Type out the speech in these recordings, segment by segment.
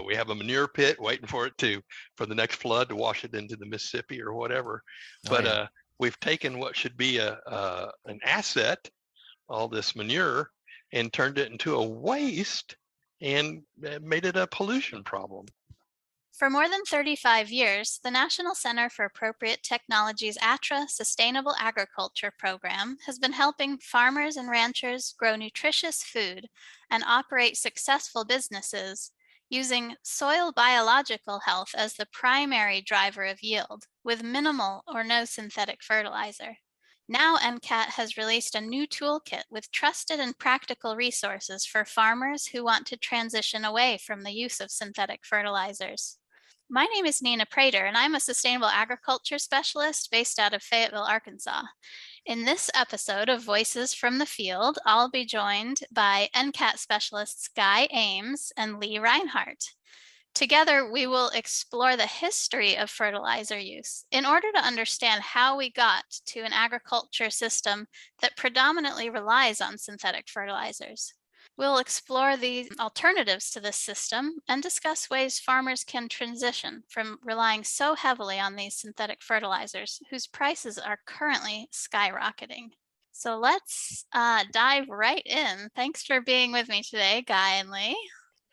We have a manure pit waiting for the next flood to wash it into the Mississippi or whatever. Oh, But yeah. we've taken what should be an asset, all this manure, and turned it into a waste and made it a pollution problem. For more than 35 years, the National Center for Appropriate Technology's ATTRA Sustainable Agriculture program has been helping farmers and ranchers grow nutritious food and operate successful businesses using soil biological health as the primary driver of yield, with minimal or no synthetic fertilizer. Now, NCAT has released a new toolkit with trusted and practical resources for farmers who want to transition away from the use of synthetic fertilizers. My name is Nina Prater, and I'm a sustainable agriculture specialist based out of Fayetteville, Arkansas. In this episode of Voices from the Field, I'll be joined by NCAT specialists Guy Ames and Lee Rinehart. Together, we will explore the history of fertilizer use in order to understand how we got to an agriculture system that predominantly relies on synthetic fertilizers. We'll explore the alternatives to this system and discuss ways farmers can transition from relying so heavily on these synthetic fertilizers, whose prices are currently skyrocketing. So let's dive right in. Thanks for being with me today, Guy and Lee.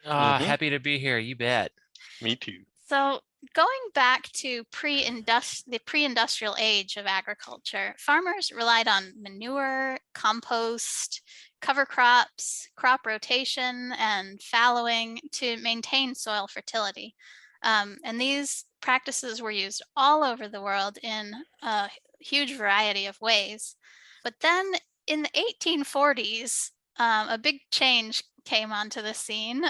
Happy to be here. You bet. Me too. So going back to the pre-industrial age of agriculture, farmers relied on manure, compost, cover crops, crop rotation, and fallowing to maintain soil fertility. And these practices were used all over the world in a huge variety of ways. But then in the 1840s, a big change came onto the scene.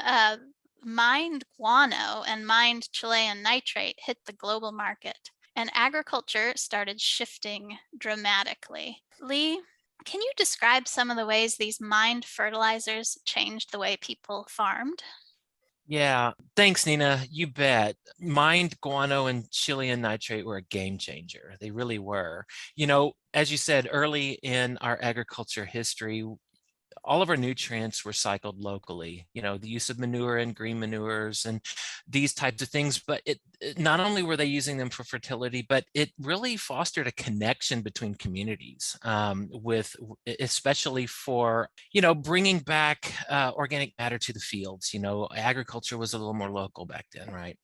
Mined guano and mined Chilean nitrate hit the global market, and agriculture started shifting dramatically. Lee, can you describe some of the ways these mined fertilizers changed the way people farmed? Yeah, thanks, Nina. You bet. Mined guano and Chilean nitrate were a game changer. They really were. As you said, early in our agriculture history, all of our nutrients were cycled locally, the use of manure and green manures and these types of things. But it not only were they using them for fertility, but it really fostered a connection between communities, especially for, bringing back organic matter to the fields. Agriculture was a little more local back then, right?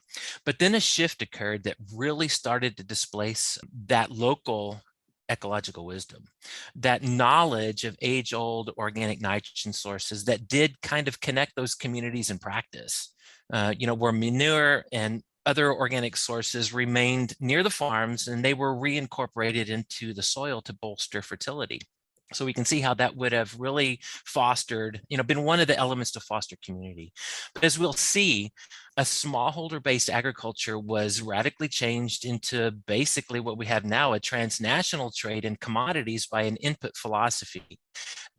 But then a shift occurred that really started to displace that local ecological wisdom, that knowledge of age-old organic nitrogen sources that did kind of connect those communities in practice, where manure and other organic sources remained near the farms and they were reincorporated into the soil to bolster fertility. So we can see how that would have really fostered, been one of the elements to foster community. But as we'll see, a smallholder-based agriculture was radically changed into basically what we have now, a transnational trade in commodities by an input philosophy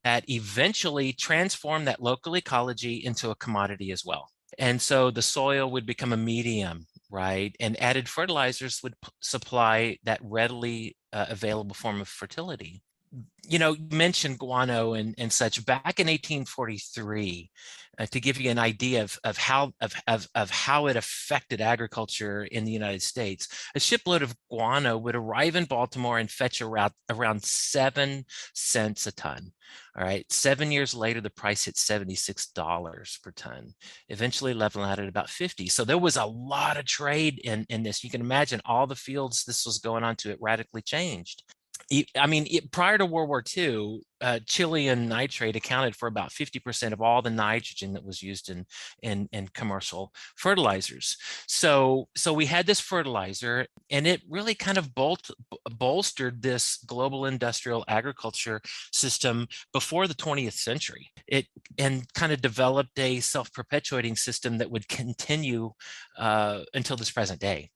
that eventually transformed that local ecology into a commodity as well. And so the soil would become a medium, right? And added fertilizers would supply that readily available form of fertility. You mentioned guano and such. Back in 1843, to give you an idea of how it affected agriculture in the United States, a shipload of guano would arrive in Baltimore and fetch around 7 cents a ton. All right, 7 years later, the price hit $76 per ton, eventually leveling out at about 50. So there was a lot of trade in this. You can imagine all the fields this was going on to, it radically changed. Prior to World War II, Chilean nitrate accounted for about 50% of all the nitrogen that was used in commercial fertilizers. So we had this fertilizer, and it really kind of bolstered this global industrial agriculture system before the 20th century. And kind of developed a self-perpetuating system that would continue until this present day.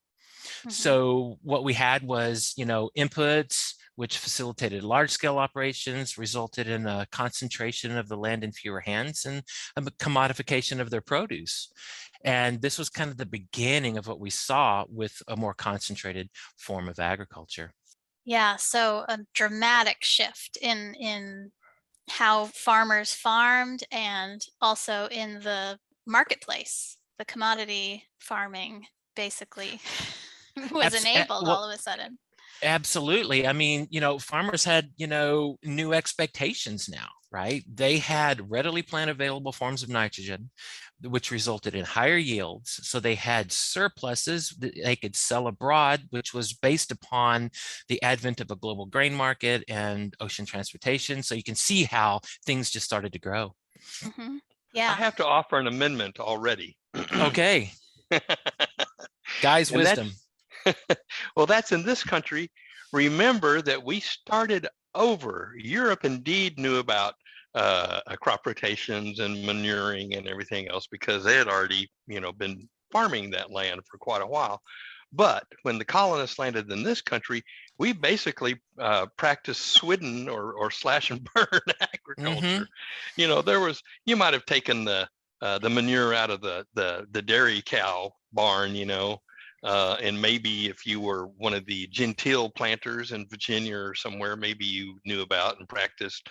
Mm-hmm. So what we had was, inputs, which facilitated large-scale operations, resulted in a concentration of the land in fewer hands and a commodification of their produce. And this was kind of the beginning of what we saw with a more concentrated form of agriculture. Yeah, so a dramatic shift in how farmers farmed and also in the marketplace the commodity farming basically was Abs- enabled well, all of a sudden. Absolutely. I mean, farmers had, new expectations now, right? They had readily plant available forms of nitrogen, which resulted in higher yields. So they had surpluses that they could sell abroad, which was based upon the advent of a global grain market and ocean transportation. So you can see how things just started to grow. Mm-hmm. I Yeah. have to offer an amendment already. Okay. Guys' And wisdom. well, that's in this country. Remember that we started over. Europe indeed knew about crop rotations and manuring and everything else because they had already, been farming that land for quite a while. But when the colonists landed in this country, we basically practiced swidden or slash and burn agriculture. You might have taken the manure out of the dairy cow barn, and maybe if you were one of the genteel planters in Virginia or somewhere, maybe you knew about and practiced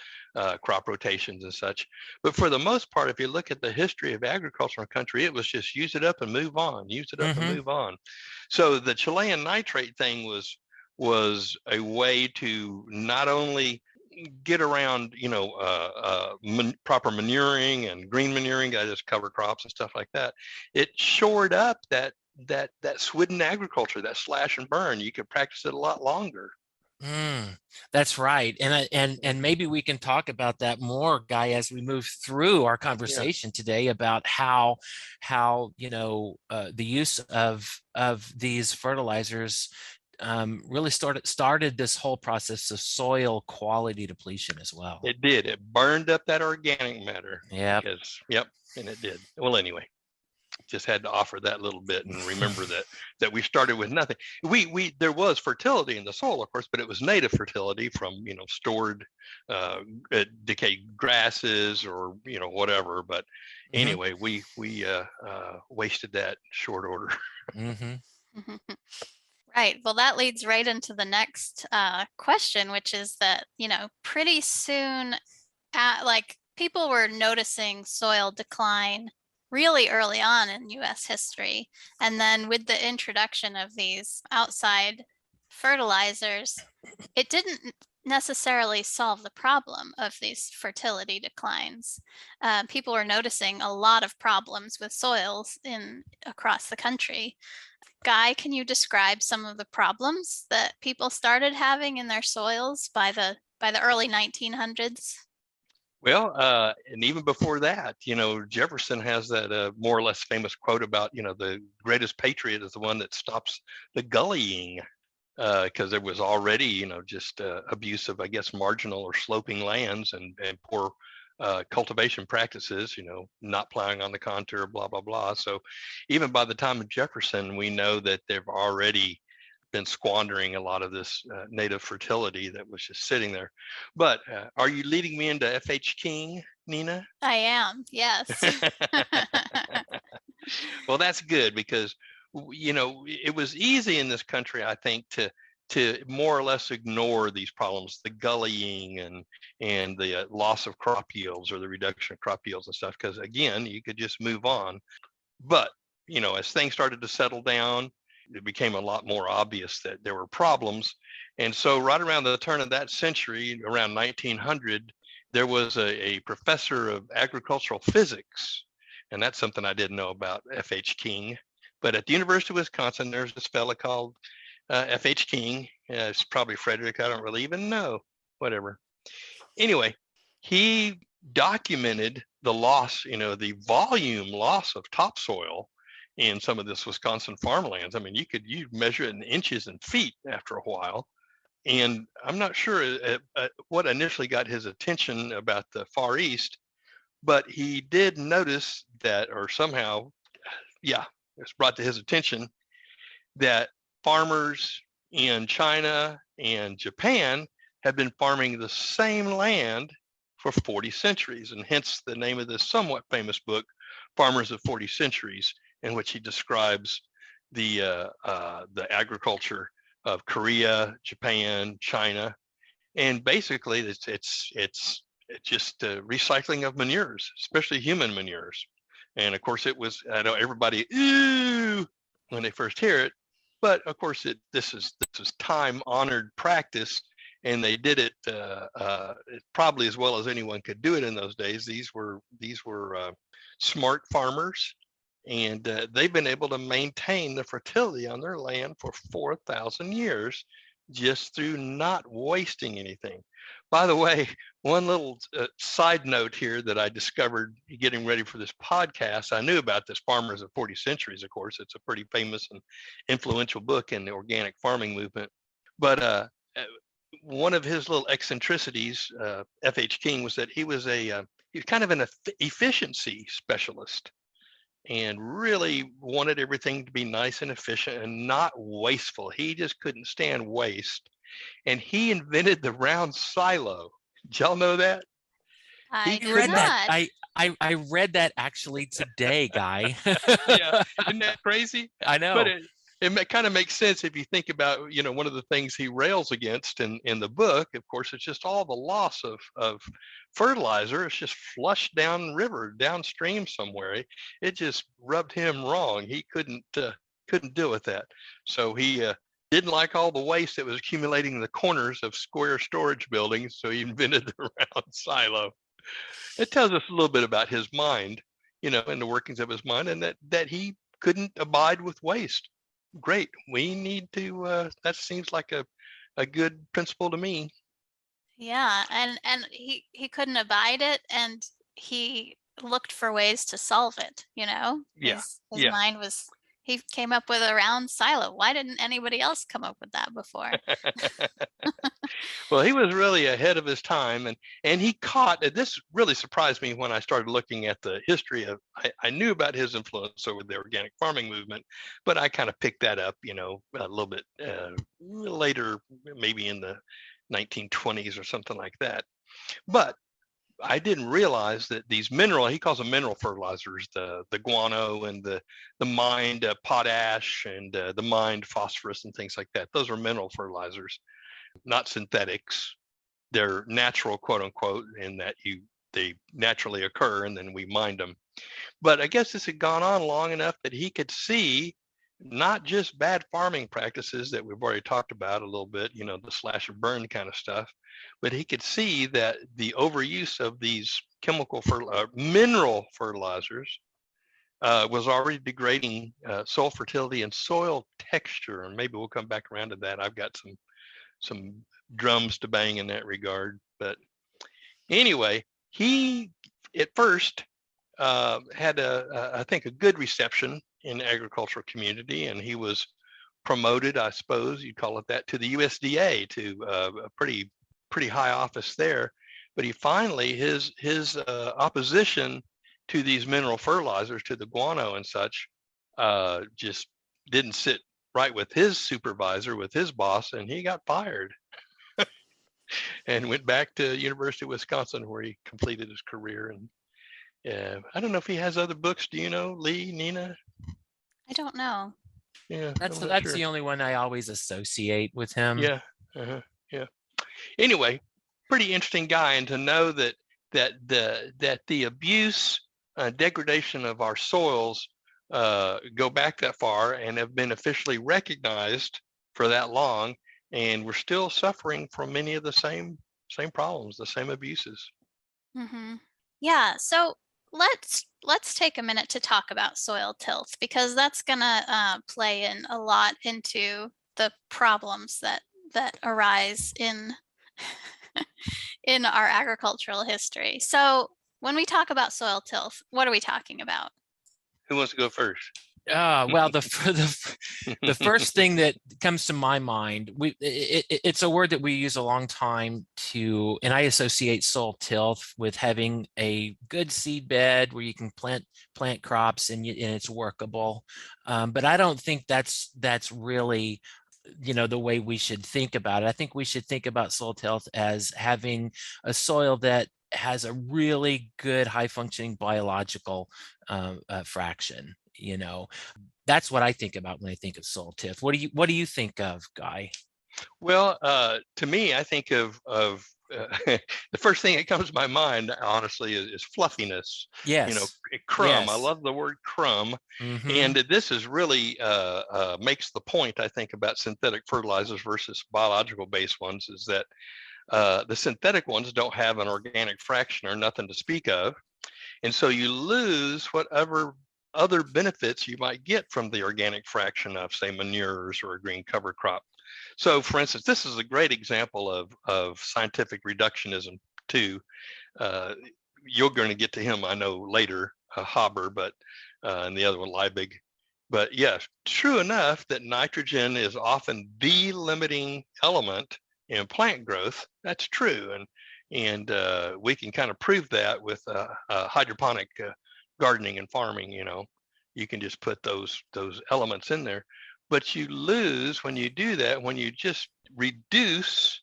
crop rotations and such. But for the most part, if you look at the history of agriculture in the country, it was just use it up and move on, use it up and move on. So the Chilean nitrate thing was a way to not only get around, proper manuring and green manuring, I just cover crops and stuff like that. It shored up that swidden agriculture, that slash and burn. You could practice it a lot longer. That's right. And maybe we can talk about that more, Guy, as we move through our conversation today about how the use of these fertilizers really started this whole process of soil quality depletion as well. It did. It burned up that organic matter. Yeah. And it did. Well, anyway, just had to offer that little bit and remember that we started with nothing. There was fertility in the soil, of course, but it was native fertility from stored decayed grasses or whatever. But anyway, we wasted that in short order. Right. Well, that leads right into the next question, which is that, pretty soon, people were noticing soil decline really early on in U.S. history. And then with the introduction of these outside fertilizers, it didn't necessarily solve the problem of these fertility declines. People were noticing a lot of problems with soils across the country. Guy, can you describe some of the problems that people started having in their soils by the early 1900s? Well, and even before that, Jefferson has that more or less famous quote about, the greatest patriot is the one that stops the gullying, because there was already, just abuse of, I guess, marginal or sloping lands and poor cultivation practices, not plowing on the contour, blah, blah, blah. So even by the time of Jefferson, we know that they've already been squandering a lot of this native fertility that was just sitting there. But are you leading me into F.H. King, Nina? I am, yes. Well, that's good because, it was easy in this country, I think, to more or less ignore these problems, the gullying and the loss of crop yields or the reduction of crop yields and stuff, because again, you could just move on. But, as things started to settle down, it became a lot more obvious that there were problems. And so right around the turn of that century, around 1900, there was a professor of agricultural physics. And that's something I didn't know about F.H. King. But at the University of Wisconsin, there's this fella called F.H. King. It's probably Frederick. I don't really even know. Whatever. Anyway, he documented the loss, the volume loss of topsoil in some of this Wisconsin farmlands. I mean, you measure it in inches and feet after a while. And I'm not sure what initially got his attention about the Far East, but he did notice that, or somehow, it's brought to his attention that farmers in China and Japan have been farming the same land for 40 centuries, and hence the name of this somewhat famous book, Farmers of 40 Centuries, in which he describes the agriculture of Korea, Japan, China, and basically it's just recycling of manures, especially human manures. And of course it was, I know everybody, ooh, when they first hear it, but of course this is time honored practice, and they did it probably as well as anyone could do it in those days. These were smart farmers, and they've been able to maintain the fertility on their land for 4,000 years just through not wasting anything. By the way, one little side note here that I discovered getting ready for this podcast. I knew about this Farmers of 40 Centuries, of course. It's a pretty famous and influential book in the organic farming movement. But one of his little eccentricities, F.H. King, was that he was kind of an efficiency specialist, and really wanted everything to be nice and efficient and not wasteful. He just couldn't stand waste. And he invented the round silo. Did y'all know that? I You read that? not. I read that actually today, Guy. Yeah, isn't that crazy? I know. But it kind of makes sense if you think about, one of the things he rails against in the book, of course, it's just all the loss of fertilizer. It's just flushed down river, downstream somewhere. It just rubbed him wrong. He couldn't deal with that. So he didn't like all the waste that was accumulating in the corners of square storage buildings. So he invented the round silo. It tells us a little bit about his mind, and the workings of his mind, and that he couldn't abide with waste. Great. We need to, that seems like a good principle to me. Yeah, and he couldn't abide it, and he looked for ways to solve it, Yeah. His mind was, he came up with a round silo. Why didn't anybody else come up with that before? Well, he was really ahead of his time, and he caught, this really surprised me when I started looking at the history of, I knew about his influence over the organic farming movement, but I kind of picked that up, a little bit later, maybe in the 1920s or something like that. But I didn't realize that these he calls them mineral fertilizers, the guano and the mined potash and the mined phosphorus and things like that. Those are mineral fertilizers, not synthetics. They're natural, quote unquote, in that they naturally occur and then we mined them. But I guess this had gone on long enough that he could see not just bad farming practices that we've already talked about a little bit, the slash and burn kind of stuff, but he could see that the overuse of these mineral fertilizers was already degrading soil fertility and soil texture. And maybe we'll come back around to that. I've got some drums to bang in that regard. But anyway, he at first had I think a good reception in the agricultural community, and he was promoted, I suppose you'd call it that, to the USDA, to a pretty high office there. But he finally, his opposition to these mineral fertilizers, to the guano and such, just didn't sit right with his supervisor, with his boss, and he got fired and went back to University of Wisconsin, where he completed his career. And I don't know if he has other books. Do you know, Lee, Nina? I don't know. Yeah, That's sure. The only one I always associate with him. Yeah. Yeah. Anyway, pretty interesting guy, and to know that the abuse, degradation of our soils go back that far and have been officially recognized for that long, and we're still suffering from many of the same problems, the same abuses. Mm-hmm. Yeah. So let's take a minute to talk about soil tilth, because that's gonna play in a lot into the problems that arise in in our agricultural history. So when we talk about soil tilth, what are we talking about? Who wants to go first? Well, the first thing that comes to my mind, it's a word that we use a long time and I associate soil tilth with having a good seed bed where you can plant crops and it's workable. But I don't think that's really the way we should think about it. I think we should think about soil tilth as having a soil that has a really good high functioning biological fraction. That's what I think about when I think of soil tilth. What do you think of, Guy? Well, to me, I think of the first thing that comes to my mind, honestly, is fluffiness. Yes. Crumb. I Yes. love the word crumb, Mm-hmm. and this is really makes the point, I think, about synthetic fertilizers versus biological-based ones, is that the synthetic ones don't have an organic fraction or nothing to speak of, and so you lose whatever other benefits you might get from the organic fraction of, say, manures or a green cover crop. So, for instance, this is a great example of scientific reductionism too. Uh, you're going to get to him, I know, later, Haber, but and the other one, Liebig. But yes, true enough that nitrogen is often the limiting element in plant growth. That's true, and we can kind of prove that with hydroponic gardening and farming. You can just put those elements in there, but you lose when you do that, when you just reduce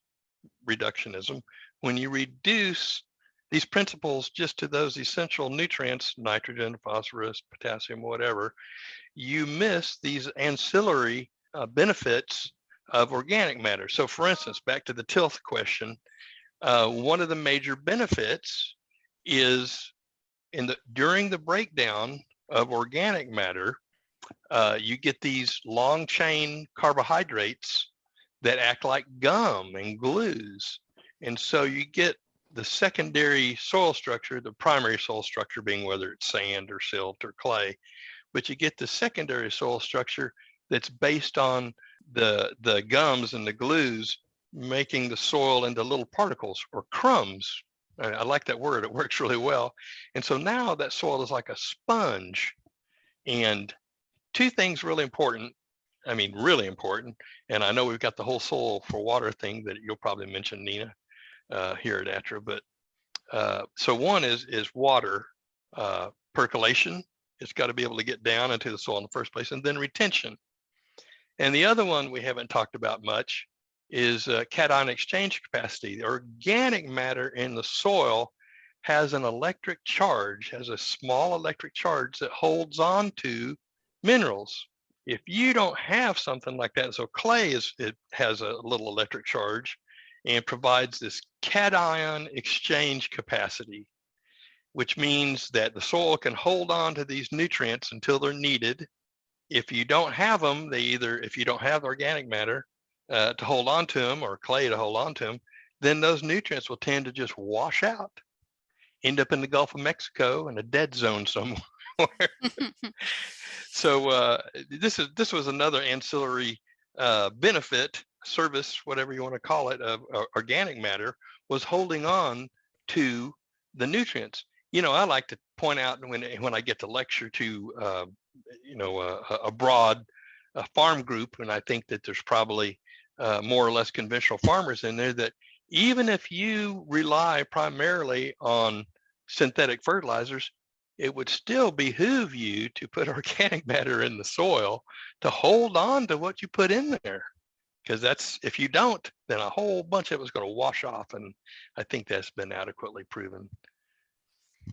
reductionism, when you reduce these principles just to those essential nutrients, nitrogen, phosphorus, potassium, whatever, you miss these ancillary benefits of organic matter. So for instance, back to the tilth question, one of the major benefits is during the breakdown of organic matter, you get these long chain carbohydrates that act like gum and glues. And so you get the secondary soil structure, the primary soil structure being whether it's sand or silt or clay, but you get the secondary soil structure that's based on the gums and the glues making the soil into little particles or crumbs. I like that word, it works really well. And so now that soil is like a sponge. And two things really important, really important, and I know we've got the whole soil for water thing that you'll probably mention, Nina, here at ATTRA, but so one is water percolation. It's got to be able to get down into the soil in the first place, and then retention. And the other one we haven't talked about much is cation exchange capacity. The organic matter in the soil has an electric charge, has a small electric charge that holds on to minerals. If you don't have something like that, so clay it has a little electric charge and provides this cation exchange capacity, which means that the soil can hold on to these nutrients until they're needed. If you don't have them, if you don't have organic matter to hold on to them or clay to hold on to them, then those nutrients will tend to just wash out, end up in the Gulf of Mexico in a dead zone somewhere. So this was another ancillary benefit, service, whatever you want to call it, of organic matter, was holding on to the nutrients. I like to point out when I get to lecture to a broad farm group, and I think that there's probably more or less conventional farmers in there, that even if you rely primarily on synthetic fertilizers, it would still behoove you to put organic matter in the soil to hold on to what you put in there. Because if you don't, then a whole bunch of it is going to wash off. And I think that's been adequately proven.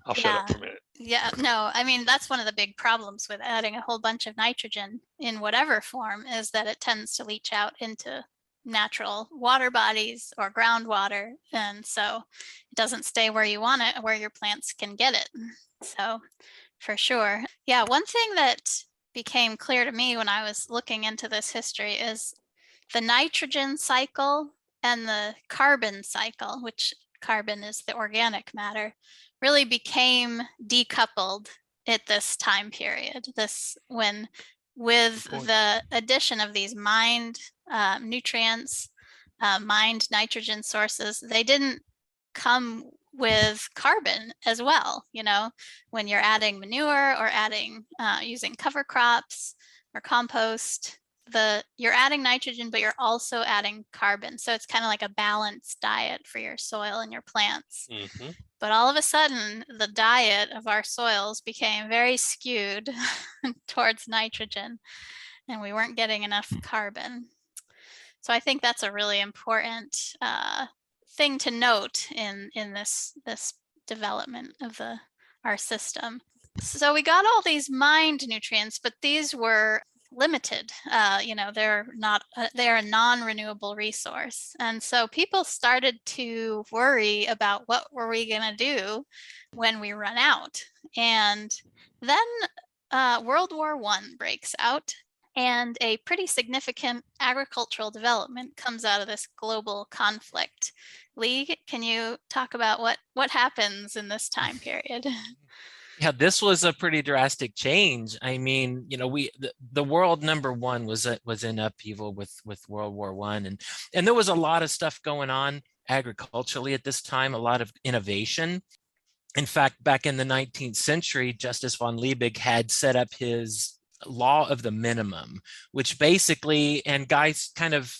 I'll shut up for a minute. Yeah, no, that's one of the big problems with adding a whole bunch of nitrogen in whatever form, is that it tends to leach out into natural water bodies or groundwater. And so it doesn't stay where you want it, where your plants can get it. So for sure. Yeah, one thing that became clear to me when I was looking into this history is the nitrogen cycle and the carbon cycle, which carbon is the organic matter, really became decoupled at this time period. With the addition of these mined nutrients, mined nitrogen sources, they didn't come with carbon as well. When you're adding manure or using cover crops or compost, you're adding nitrogen, but you're also adding carbon. So it's kind of like a balanced diet for your soil and your plants. Mm-hmm. But all of a sudden, the diet of our soils became very skewed towards nitrogen, and we weren't getting enough carbon. So I think that's a really important thing to note in this development of our system. So we got all these mined nutrients, but these were limited. They're a non-renewable resource. And so people started to worry about what were we going to do when we run out. And then World War I breaks out, and a pretty significant agricultural development comes out of this global conflict. Lee, can you talk about what happens in this time period? Yeah, this was a pretty drastic change. I mean, the world, number one, was in upheaval with World War I, and there was a lot of stuff going on agriculturally at this time, a lot of innovation. In fact, back in the 19th century, Justice von Liebig had set up his law of the minimum, which basically, and guys kind of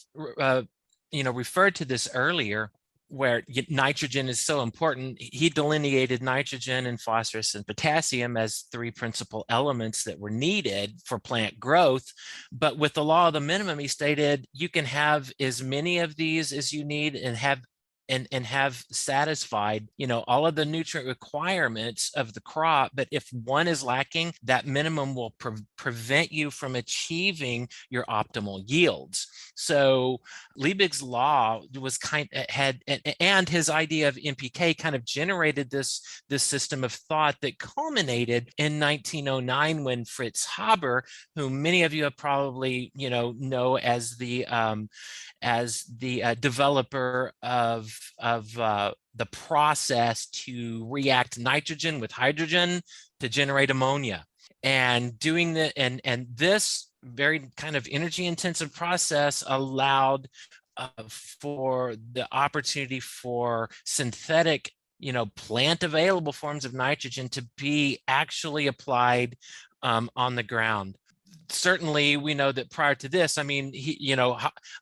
referred to this earlier, where nitrogen is so important. He delineated nitrogen and phosphorus and potassium as three principal elements that were needed for plant growth. But with the law of the minimum, he stated you can have as many of these as you need and have satisfied, all of the nutrient requirements of the crop. But if one is lacking, that minimum will prevent you from achieving your optimal yields. So Liebig's law was and his idea of NPK kind of generated this system of thought that culminated in 1909 when Fritz Haber, who many of you have probably know as the developer of the process to react nitrogen with hydrogen to generate ammonia, and doing that, and this very kind of energy intensive process allowed for the opportunity for synthetic plant available forms of nitrogen to be actually applied on the ground. Certainly, we know that prior to this, I mean,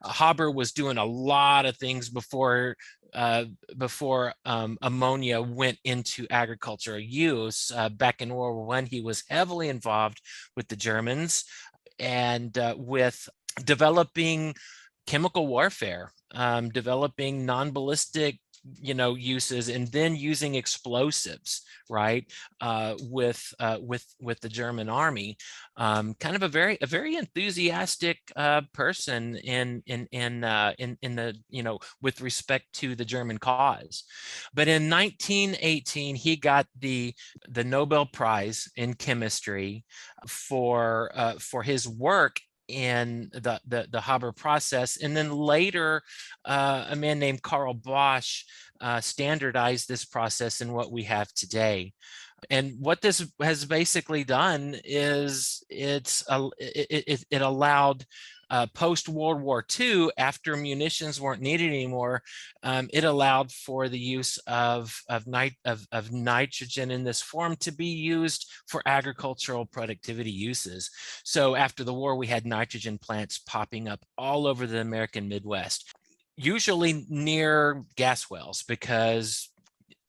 Haber was doing a lot of things before ammonia went into agricultural use. Back in World War I, he was heavily involved with the Germans and with developing chemical warfare, developing non-ballistic uses, and then using explosives, right, with the German army. Kind of a very enthusiastic person in the with respect to the German cause. But in 1918, he got the Nobel Prize in chemistry for his work in the Haber process. And then later, a man named Carl Bosch standardized this process in what we have today. And what this has basically done is it allowed post-World War II, after munitions weren't needed anymore, it allowed for the use of nitrogen in this form to be used for agricultural productivity uses. So after the war, we had nitrogen plants popping up all over the American Midwest, usually near gas wells, because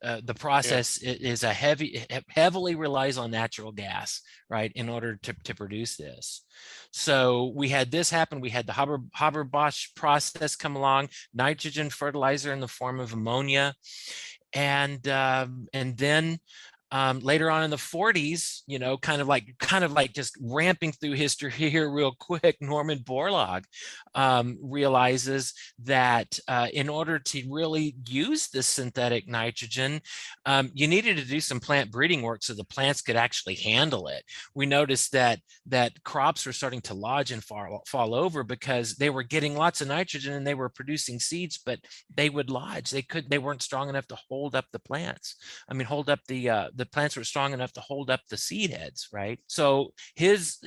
the process is heavily relies on natural gas, right, in order to produce this. So we had this happen. We had the Haber-Bosch process come along, nitrogen fertilizer in the form of ammonia, and then later on in the 40s, kind of like just ramping through history here real quick, Norman Borlaug realizes that in order to really use this synthetic nitrogen, you needed to do some plant breeding work so the plants could actually handle it. We noticed that crops were starting to lodge and fall over because they were getting lots of nitrogen and they were producing seeds, but they would lodge. They weren't strong enough to hold up the plants. I mean, hold up the plants were strong enough to hold up the seed heads, right? So his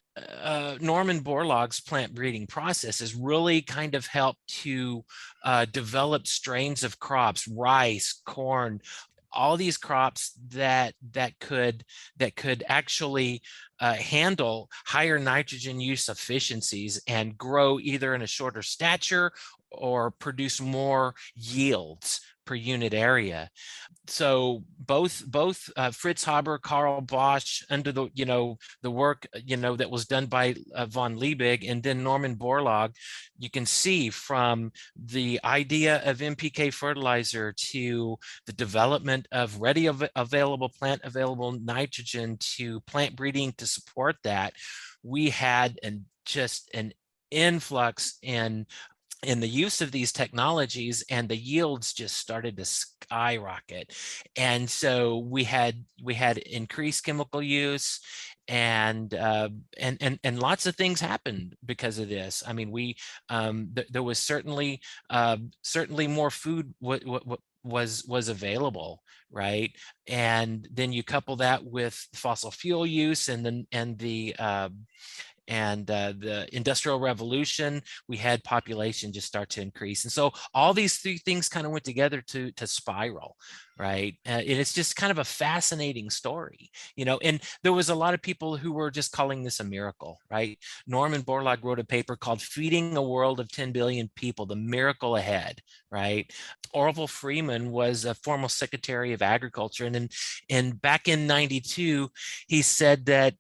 Norman Borlaug's plant breeding process has really kind of helped to develop strains of crops, rice, corn, all these crops that could actually handle higher nitrogen use efficiencies and grow either in a shorter stature or produce more yields per unit area. So both Fritz Haber, Carl Bosch, under the work that was done by von Liebig, and then Norman Borlaug, you can see from the idea of NPK fertilizer to the development of ready available plant available nitrogen to plant breeding to support that, we had just an influx in the use of these technologies, and the yields just started to skyrocket. And so we had increased chemical use, and lots of things happened because of this. I mean, there was certainly more food was available, right? And then you couple that with fossil fuel use, and the Industrial Revolution, we had population just start to increase. And so all these three things kind of went together to spiral, right? And it's just kind of a fascinating story, and there was a lot of people who were just calling this a miracle, right? Norman Borlaug wrote a paper called Feeding a World of 10 Billion People, The Miracle Ahead, right? Orville Freeman was a former Secretary of Agriculture. And back in 92, he said that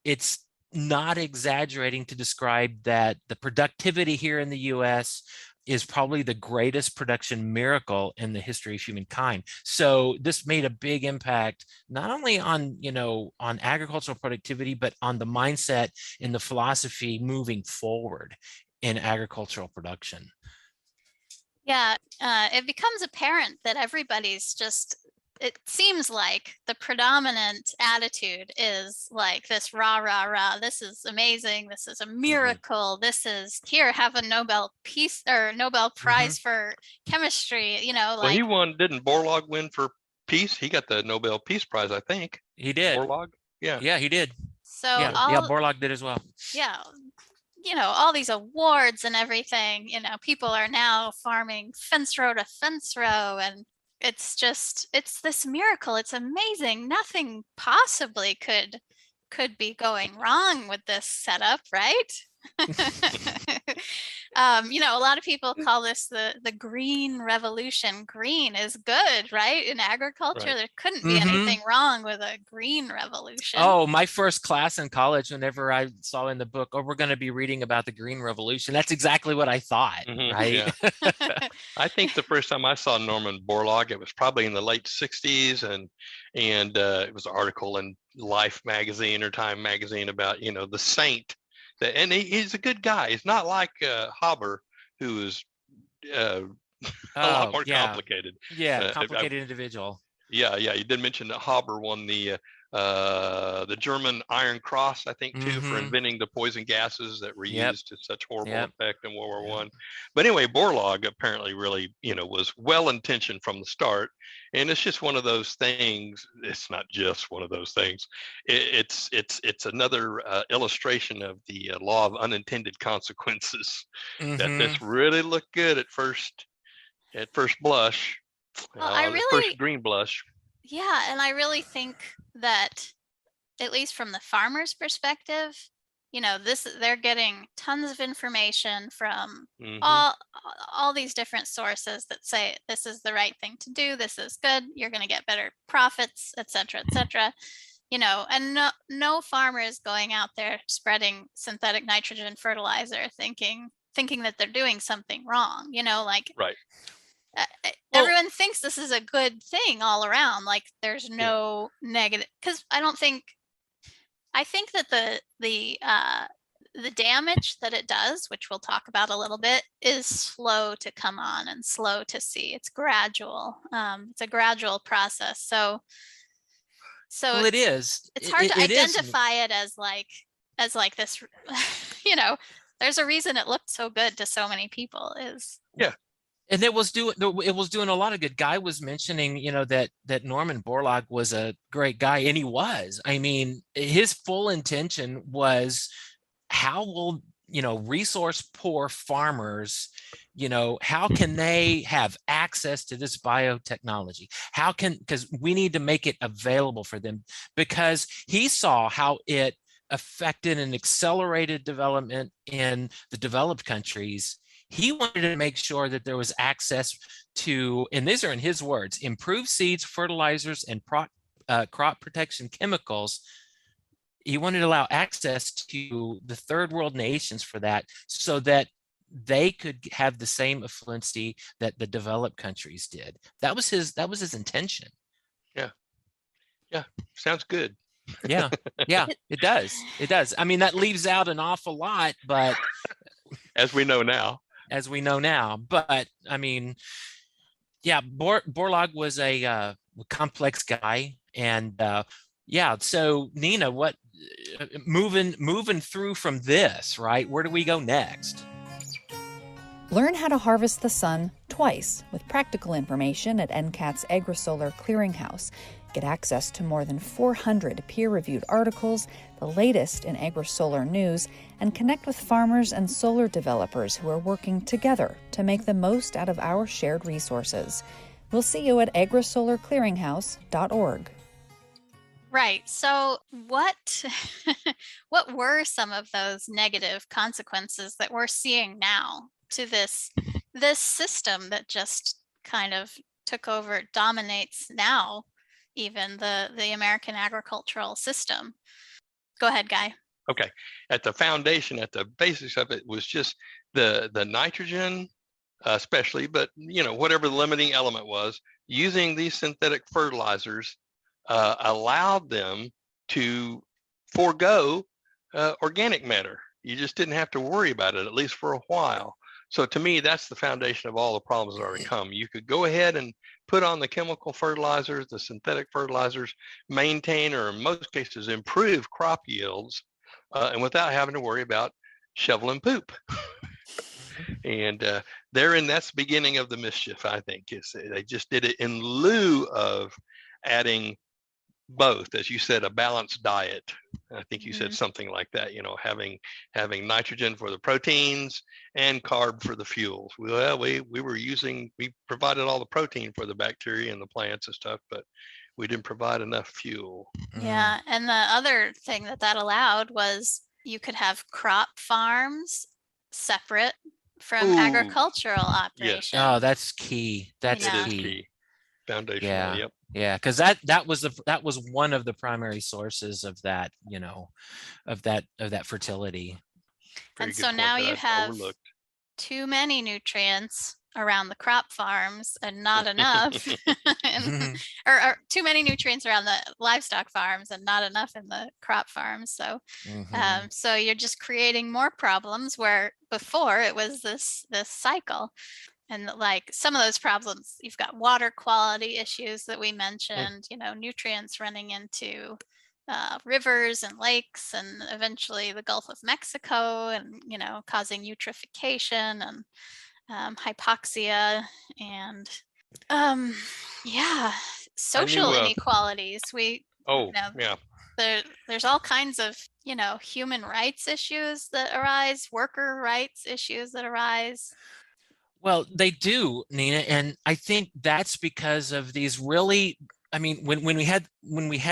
it's not exaggerating to describe that the productivity here in the US is probably the greatest production miracle in the history of humankind. So this made a big impact, not only on, on agricultural productivity, but on the mindset and the philosophy moving forward in agricultural production. Yeah, it becomes apparent that everybody's just, it seems like the predominant attitude is like this rah, rah, rah. This is amazing. This is a miracle. This is, here, have a Nobel Prize for chemistry, Well, he won, didn't Borlaug win for peace? He got the Nobel Peace Prize, I think. He did. Borlaug? Yeah. Yeah, he did. So yeah, Borlaug did as well. Yeah. All these awards and everything, people are now farming fence row to fence row, and it's this miracle. It's amazing. Nothing possibly could be going wrong with this setup, right? A lot of people call this the green revolution. Green is good, right? In agriculture, Right. There couldn't be anything wrong with a green revolution. Oh, my first class in college, whenever I saw in the book, oh, we're going to be reading about the green revolution, that's exactly what I thought, right? Yeah. I think the first time I saw Norman Borlaug, it was probably in the late 60s, and it was an article in Life magazine or Time magazine about, the saint. And he's a good guy. He's not like Haber, who is a lot more complicated. Yeah, complicated individual. Yeah. You did mention that Haber won the German Iron Cross, I think, too, for inventing the poison gases that were used to such horrible effect in World War I. But anyway, Borlaug apparently really, was well-intentioned from the start. And it's just one of those things. It's not just one of those things. It's another illustration of the law of unintended consequences. That this really looked good at first blush. Well, first green blush. Yeah, and I really think that, at least from the farmer's perspective, they're getting tons of information from all these different sources that say this is the right thing to do, this is good, you're going to get better profits, etc., etc. And no farmer is going out there spreading synthetic nitrogen fertilizer thinking that they're doing something wrong. Right. Everyone thinks this is a good thing all around. Like there's no negative, because I think that the damage that it does, which we'll talk about a little bit, is slow to come on and slow to see. It's gradual. It's a gradual process. So it is. It's hard to identify it as like this. There's a reason it looked so good to so many people. And it was doing a lot of good. Guy was mentioning, that Norman Borlaug was a great guy, and he was. I mean, his full intention was, how will, resource poor farmers, how can they have access to this biotechnology? Because we need to make it available for them, because he saw how it affected and accelerated development in the developed countries. He wanted to make sure that there was access to, and these are in his words, improved seeds, fertilizers, and crop protection chemicals. He wanted to allow access to the third world nations for that, so that they could have the same affluency that the developed countries did. That was his intention. Yeah. Sounds good. Yeah, yeah, it does. It does. I mean, that leaves out an awful lot, but as we know now. But I mean, yeah, Borlaug was a complex guy, and yeah. So Nina, what moving through from this, right? Where do we go next? Learn how to harvest the sun twice with practical information at NCAT's AgriSolar Clearinghouse. Get access to more than 400 peer-reviewed articles, the latest in agri-solar news, and connect with farmers and solar developers who are working together to make the most out of our shared resources. We'll see you at agrisolarclearinghouse.org. Right. So what what were some of those negative consequences that we're seeing now to this system that just kind of took over, dominates now even the American agricultural system? Go ahead, Guy. Okay. At the foundation, at the basics of it was just the nitrogen, especially, but whatever the limiting element was, using these synthetic fertilizers allowed them to forego organic matter. You just didn't have to worry about it, at least for a while. So to me, that's the foundation of all the problems that are to come. You could go ahead and put on the chemical fertilizers, the synthetic fertilizers, maintain, or in most cases, improve crop yields, and without having to worry about shoveling poop. And that's the beginning of the mischief, I think. They just did it in lieu of adding both, as you said, a balanced diet. I think you said something like that, having nitrogen for the proteins and carb for the fuels. Well, we provided all the protein for the bacteria and the plants and stuff, but we didn't provide enough fuel. Yeah, and the other thing that allowed was you could have crop farms separate from agricultural operations. Yes. Oh, that's key. That's key. Foundational. Yeah. Yep. Yeah, because that was one of the primary sources of that, of that fertility. And so now you have too many nutrients around the crop farms and not enough, or too many nutrients around the livestock farms and not enough in the crop farms. So, so you're just creating more problems where before it was this cycle. And like some of those problems, you've got water quality issues that we mentioned, nutrients running into rivers and lakes and eventually the Gulf of Mexico and, causing eutrophication and hypoxia and social inequalities. There's all kinds of, human rights issues that arise, worker rights issues that arise. Well, they do, Nina, and I think that's because of these really. I mean, when we had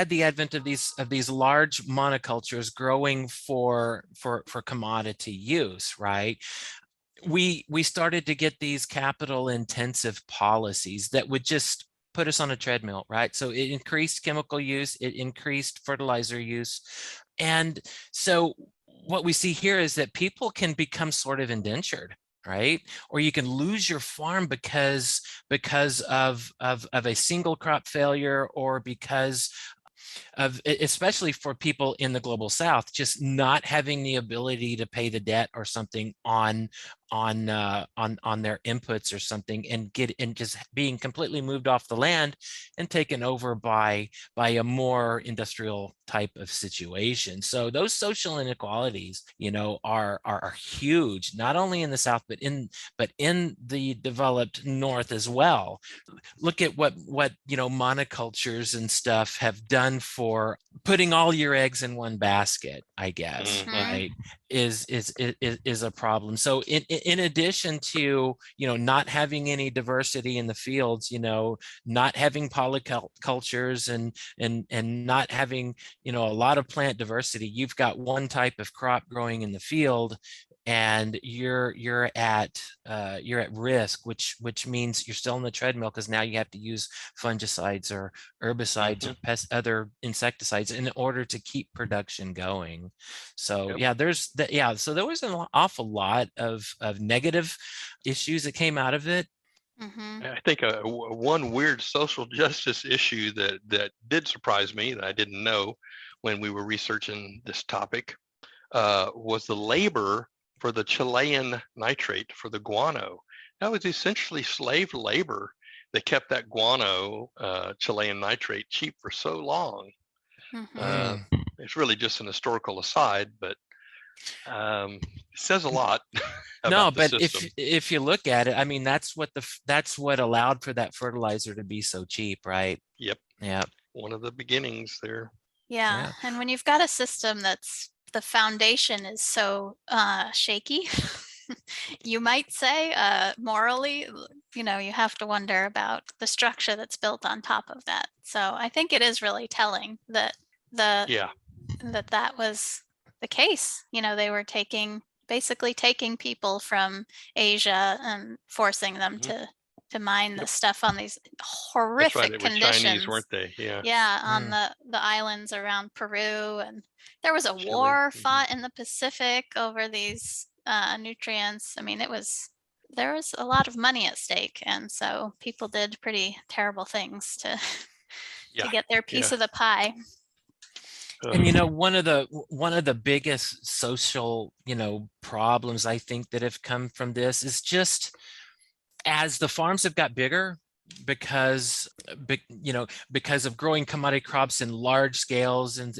the advent of these large monocultures growing for commodity use, right? We started to get these capital intensive policies that would just put us on a treadmill, right? So it increased chemical use, it increased fertilizer use, and so what we see here is that people can become sort of indentured. Right? Or you can lose your farm because of a single crop failure, or because of, especially for people in the global South, just not having the ability to pay the debt or something on their inputs or something, and just being completely moved off the land and taken over by a more industrial type of situation. So those social inequalities, are huge, not only in the South, but in the developed North as well. Look at what monocultures and stuff have done for putting all your eggs in one basket, I guess, right? Is a problem. So in addition to not having any diversity in the fields, not having polycultures and not having a lot of plant diversity, you've got one type of crop growing in the field, and you're at risk, which means you're still on the treadmill, because now you have to use fungicides or herbicides or other insecticides in order to keep production going. So so there was an awful lot of negative issues that came out of it. I think one weird social justice issue that did surprise me, that I didn't know, when we were researching this topic was the labor for the Chilean nitrate for the guano. That was essentially slave labor that kept that guano Chilean nitrate cheap for so long. It's really just an historical aside, but it says a lot about the system. if you look at it, I mean, that's what allowed for that fertilizer to be so cheap, right? Yep. Yeah. One of the beginnings there. Yeah. And when you've got a system that's the foundation is so shaky, you might say morally, you have to wonder about the structure that's built on top of that. So I think it is really telling that that was the case. They were basically taking people from Asia and forcing them to mine the stuff on these horrific conditions. Chinese, weren't they? Yeah. Yeah, on the islands around Peru, and there was a war fought in the Pacific over these nutrients. I mean, there was a lot of money at stake, and so people did pretty terrible things to get their piece of the pie. And one of the biggest social problems I think that have come from this is just as the farms have got bigger, because of growing commodity crops in large scales and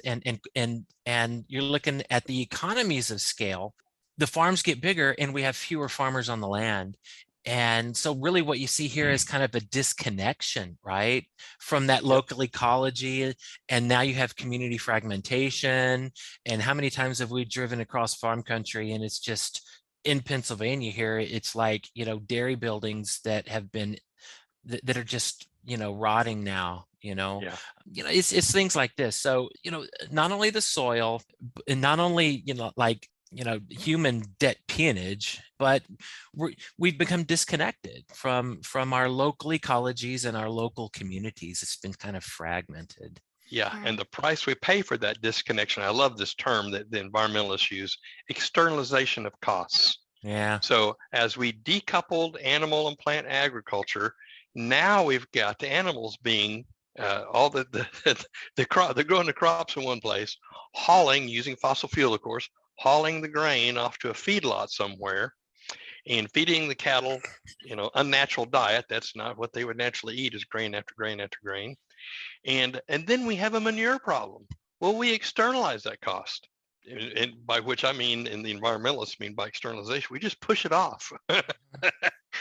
you're looking at the economies of scale, the farms get bigger and we have fewer farmers on the land. And so really what you see here is kind of a disconnection, right, from that local ecology. And now you have community fragmentation. And how many times have we driven across farm country and it's just in Pennsylvania here, it's like, dairy buildings that have been that are just, rotting now, it's things like this. So, not only the soil and not only, human debt peonage, but we've become disconnected from our local ecologies and our local communities. It's been kind of fragmented. Yeah, and the price we pay for that disconnection, I love this term that the environmentalists use, externalization of costs. Yeah. So as we decoupled animal and plant agriculture, now we've got the animals being all they're growing the crops in one place, hauling, using fossil fuel, of course, hauling the grain off to a feedlot somewhere and feeding the cattle, unnatural diet. That's not what they would naturally eat, is grain after grain after grain. And then we have a manure problem. Well, we externalize that cost. And by which I mean, and the environmentalists mean by externalization, we just push it off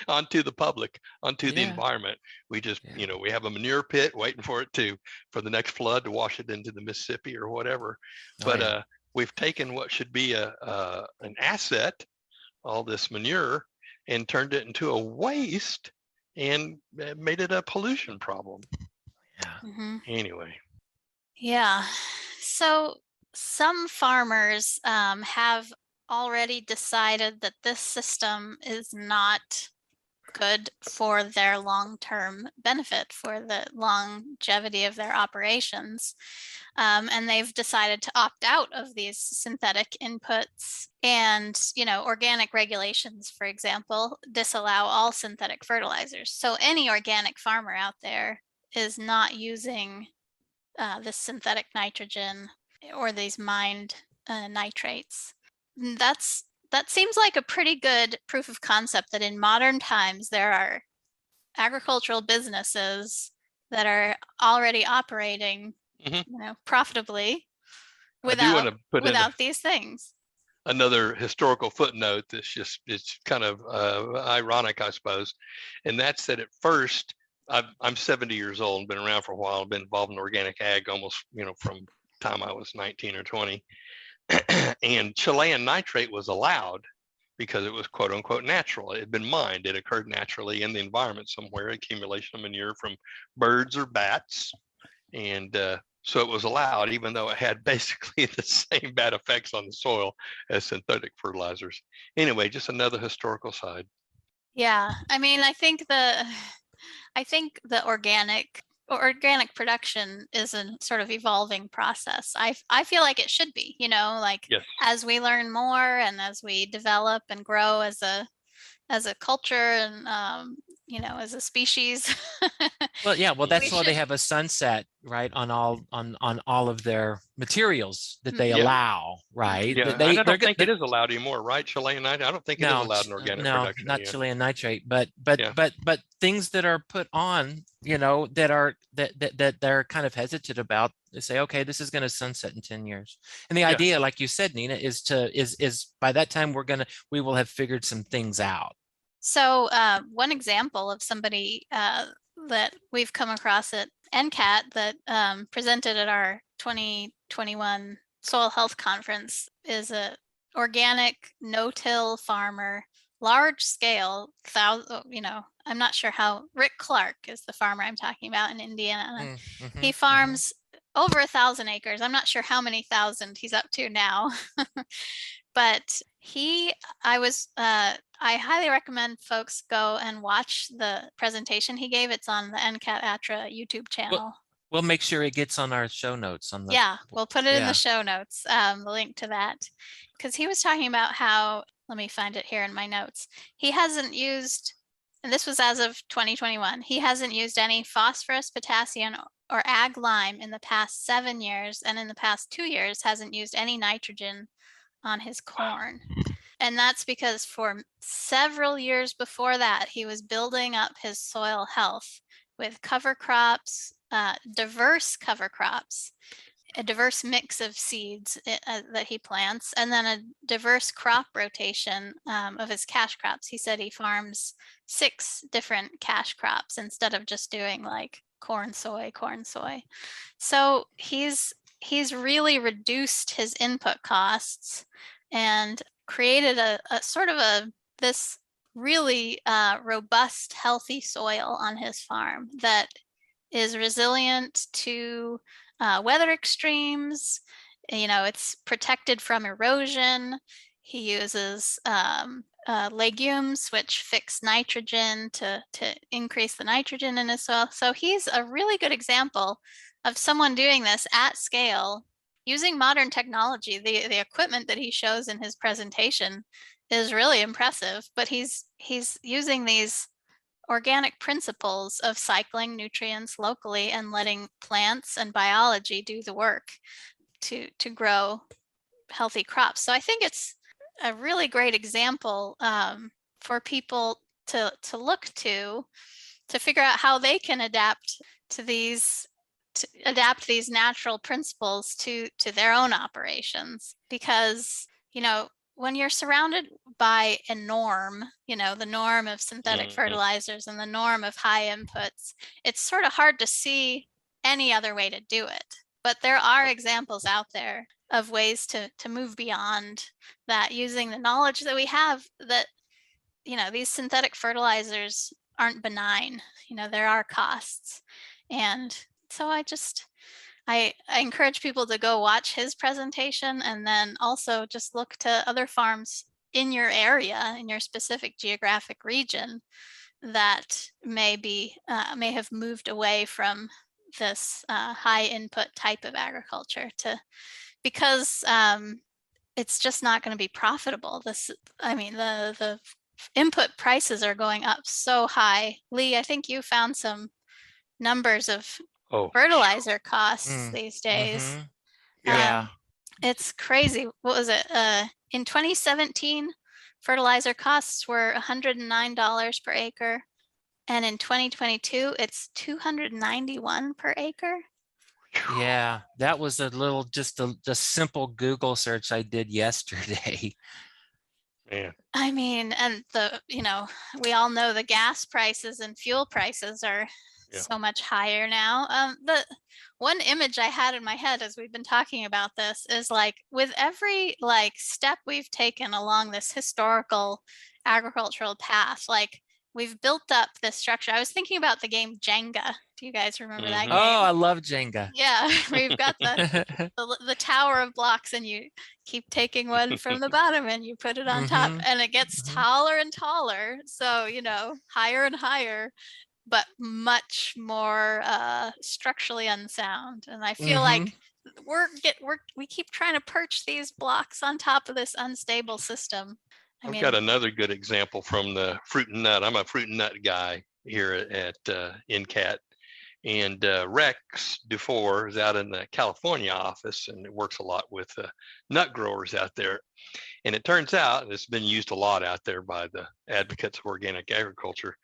onto the public, onto the environment. We just, we have a manure pit waiting for the next flood to wash it into the Mississippi or whatever. But we've taken what should be an asset, all this manure, and turned it into a waste and made it a pollution problem. Yeah. Anyway. Yeah. So some farmers have already decided that this system is not good for their long-term benefit, for the longevity of their operations. And they've decided to opt out of these synthetic inputs. And, organic regulations, for example, disallow all synthetic fertilizers. So any organic farmer out there is not using this synthetic nitrogen or these mined nitrates. That seems like a pretty good proof of concept that in modern times there are agricultural businesses that are already operating, profitably without these things. Another historical footnote it's kind of ironic, I suppose, and that's that at first, I'm 70 years old and been around for a while. I've been involved in organic ag almost, from the time I was 19 or 20. And Chilean nitrate was allowed because it was quote unquote natural. It had been mined. It occurred naturally in the environment somewhere, accumulation of manure from birds or bats. And so it was allowed, even though it had basically the same bad effects on the soil as synthetic fertilizers. Anyway, just another historical side. Yeah, I mean, I think the organic production is a sort of evolving process. I feel like it should be, as we learn more and as we develop and grow as a culture and as a species. Well, yeah, well, that's We why they should- have a sunset, right, on all of their materials that they Mhm. Yeah. allow, right? Yeah, That and I don't think it they're is allowed anymore, right, Chilean nitrate? I don't think it is allowed in organic no, production. not Yeah. Chilean nitrate, but Yeah. things that are put on, that they're kind of hesitant about. They say, okay, this is going to sunset in 10 years. And the Yeah. idea, like you said, Nina, is by that time we will have figured some things out. So one example of somebody that we've come across at NCAT that presented at our 2021 Soil Health Conference is a organic no-till farmer, large scale, I'm not sure how, Rick Clark is the farmer I'm talking about in Indiana. He farms over 1,000 acres. I'm not sure how many thousand he's up to now. But I highly recommend folks go and watch the presentation he gave. It's on the NCAT ATTRA YouTube channel. We'll make sure it gets on our show notes on the. Yeah, we'll put it in yeah. the show notes, the link to that, because he was talking about how, let me find it here in my notes. He hasn't used, and this was as of 2021, he hasn't used any phosphorus, potassium, or ag lime in the past 7 years, and in the past 2 years hasn't used any nitrogen on his corn. And that's because for several years before that, he was building up his soil health with cover crops, diverse cover crops, a diverse mix of seeds that he plants, and then a diverse crop rotation of his cash crops. He said he farms 6 different cash crops instead of just doing like corn, soy, corn, soy. So he's really reduced his input costs and created a sort of this really robust, healthy soil on his farm that is resilient to weather extremes. It's protected from erosion. He uses legumes which fix nitrogen to increase the nitrogen in his soil. So he's a really good example of someone doing this at scale using modern technology. The equipment that he shows in his presentation is really impressive, but he's using these organic principles of cycling nutrients locally and letting plants and biology do the work to grow healthy crops. So I think it's a really great example for people to look to figure out how they can adapt these natural principles to their own operations. Because when you're surrounded by a norm, the norm of synthetic fertilizers and the norm of high inputs, it's sort of hard to see any other way to do it. But there are examples out there of ways to move beyond that, using the knowledge that we have that, these synthetic fertilizers aren't benign. There are costs. And so I encourage people to go watch his presentation, and then also just look to other farms in your area, in your specific geographic region, that may have moved away from this high input type of agriculture because it's just not going to be profitable. The input prices are going up so high. Lee, I think you found some numbers of fertilizer costs these days. Yeah. It's crazy. What was it? In 2017, fertilizer costs were $109 per acre. And in 2022, it's $291 per acre. Yeah, that was just a simple Google search I did yesterday. Man. I mean, and we all know the gas prices and fuel prices are so much higher now. The one image I had in my head as we've been talking about this is like, with every step we've taken along this historical agricultural path, like we've built up this structure. I was thinking about the game Jenga. Do you guys remember that game? Oh, I love Jenga. Yeah, we've got the tower of blocks, and you keep taking one from the bottom and you put it on top, and it gets taller and taller. So, higher and higher, but much more structurally unsound. And I feel like we keep trying to perch these blocks on top of this unstable system. I've got another good example from the fruit and nut. I'm a fruit and nut guy. here at NCAT. And Rex Dufour is out in the California office and works a lot with nut growers out there. And it turns out, and it's been used a lot out there by the advocates of organic agriculture,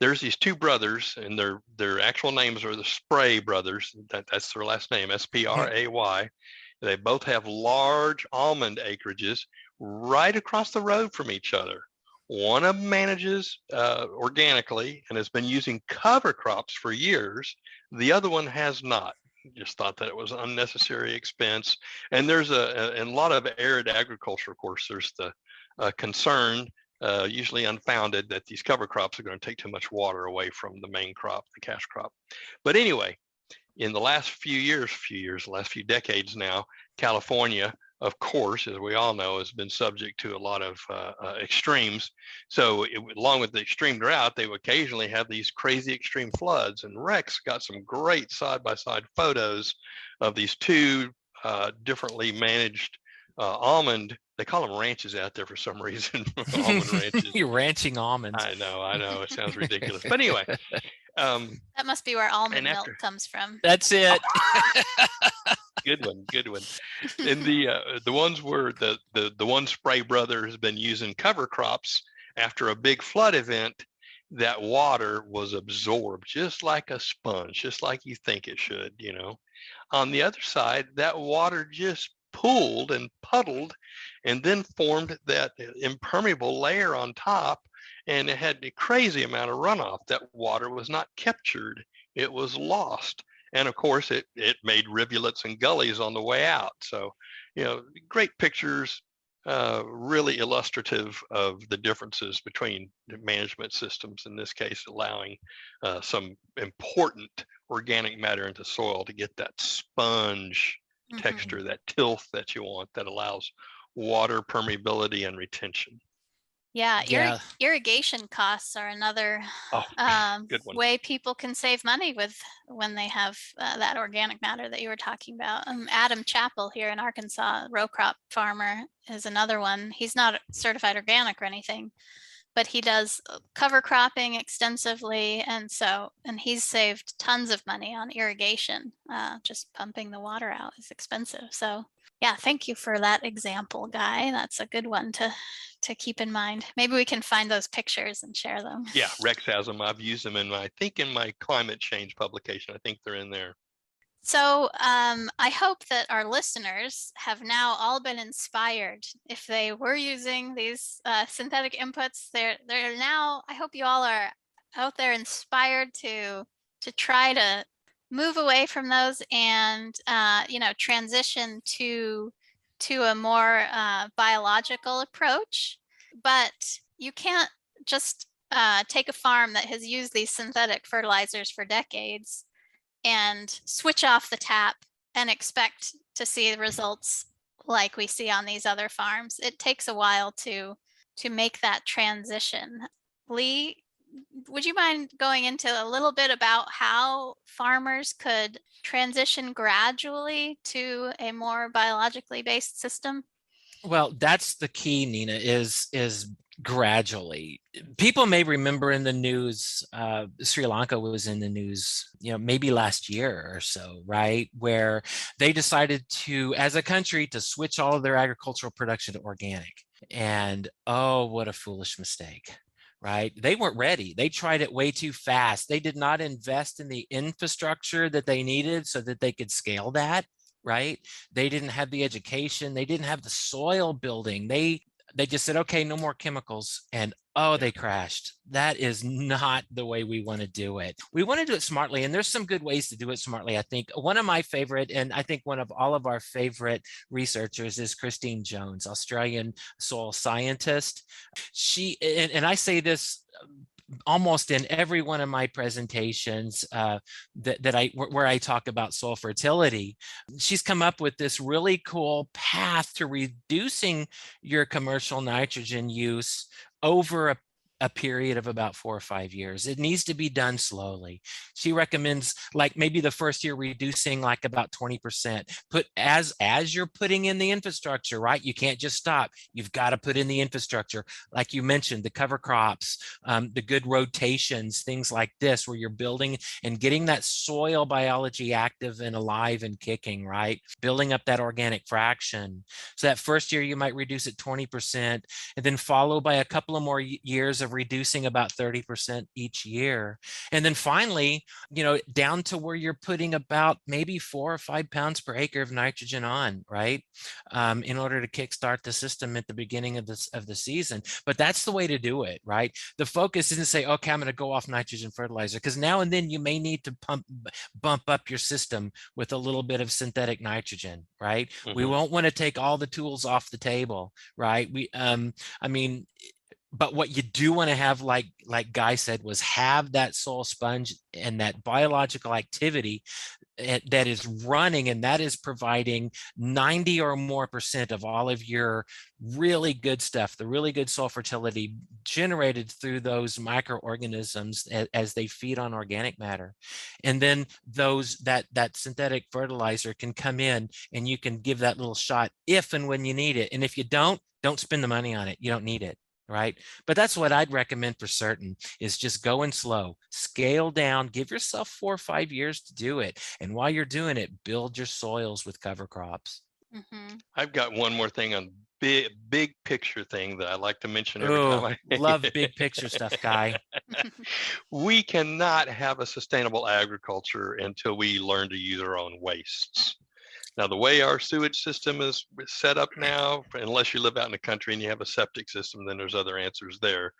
there's these two brothers, and their actual names are the Spray brothers. That's their last name, Spray. They both have large almond acreages right across the road from each other. One of them manages organically and has been using cover crops for years. The other one has not. Just thought that it was an unnecessary expense. And there's a lot of arid agriculture, of course, there's the concern, usually unfounded, that these cover crops are going to take too much water away from the main crop, the cash crop. But anyway, in the last last few decades now, California, of course, as we all know, has been subject to a lot of extremes. So along with the extreme drought, they would occasionally have these crazy extreme floods. And Rex got some great side-by-side photos of these two differently managed almond, they call them ranches out there for some reason. Almond ranches. You're ranching almonds. I know. It sounds ridiculous. But anyway. That must be where almond milk comes from. That's it. Good one. And the ones where the one Spray brother has been using cover crops after a big flood event, that water was absorbed just like a sponge, just like you think it should, On the other side, that water just pooled and puddled and then formed that impermeable layer on top, and it had a crazy amount of runoff. That water was not captured, it was lost. And of course, it made rivulets and gullies on the way out. So, great pictures, really illustrative of the differences between the management systems, in this case, allowing some important organic matter into soil to get that sponge texture, that tilth that you want, that allows water permeability and retention. Yeah, irrigation costs are another good one. way people can save money when they have that organic matter that you were talking about. Adam Chappell here in Arkansas, row crop farmer, is another one. He's not certified organic or anything, but he does cover cropping extensively, and he's saved tons of money on irrigation. Just pumping the water out is expensive. So yeah, thank you for that example, Guy. That's a good one to keep in mind. Maybe we can find those pictures and share them. Yeah, Rex has them. I've used them in my climate change publication. I think they're in there. So I hope that our listeners have now all been inspired. If they were using these synthetic inputs, they're now, I hope you all are out there inspired to try to move away from those and transition to a more biological approach. But you can't just take a farm that has used these synthetic fertilizers for decades and switch off the tap and expect to see the results like we see on these other farms. It takes a while to make that transition. Lee, would you mind going into a little bit about how farmers could transition gradually to a more biologically based system? Well, that's the key, Nina, is gradually. People may remember in the news, Sri Lanka was in the news, maybe last year or so, right? Where they decided to, as a country, to switch all of their agricultural production to organic. And oh, what a foolish mistake. Right? They weren't ready. They tried it way too fast. They did not invest in the infrastructure that they needed so that they could scale that, right? They didn't have the education. They didn't have the soil building. They just said, okay, no more chemicals. And they crashed. That is not the way we want to do it. We want to do it smartly. And there's some good ways to do it smartly. I think one of my favorite, and I think one of all of our favorite researchers, is Christine Jones, Australian soil scientist. She, and I say this almost in every one of my presentations where I talk about soil fertility, she's come up with this really cool path to reducing your commercial nitrogen use over a period of about 4 or 5 years. It needs to be done slowly. She recommends like maybe the first year reducing like about 20%. Put as you're putting in the infrastructure, right? You can't just stop. You've got to put in the infrastructure. Like you mentioned, the cover crops, the good rotations, things like this, where you're building and getting that soil biology active and alive and kicking, right? Building up that organic fraction. So that first year you might reduce it 20%, and then follow by a couple of more years of reducing about 30% each year. And then finally, down to where you're putting about maybe 4 or 5 pounds per acre of nitrogen on, right? In order to kickstart the system at the beginning of the season. But that's the way to do it, right? The focus isn't say, okay, I'm going to go off nitrogen fertilizer, because now and then you may need to bump up your system with a little bit of synthetic nitrogen, right? Mm-hmm. We won't want to take all the tools off the table, right? But what you do want to have, like Guy said, was have that soil sponge and that biological activity that is running, and that is providing 90 or more % of all of your really good stuff, the really good soil fertility generated through those microorganisms as they feed on organic matter. And then that synthetic fertilizer can come in and you can give that little shot if and when you need it. And if you don't spend the money on it. You don't need it. Right. But that's what I'd recommend for certain, is just going slow, scale down, give yourself 4 or 5 years to do it. And while you're doing it, build your soils with cover crops. Mm-hmm. I've got one more thing on big picture thing that I like to mention every time. I love big picture stuff, Guy. We cannot have a sustainable agriculture until we learn to use our own wastes. Now, the way our sewage system is set up now, unless you live out in the country and you have a septic system, then there's other answers there.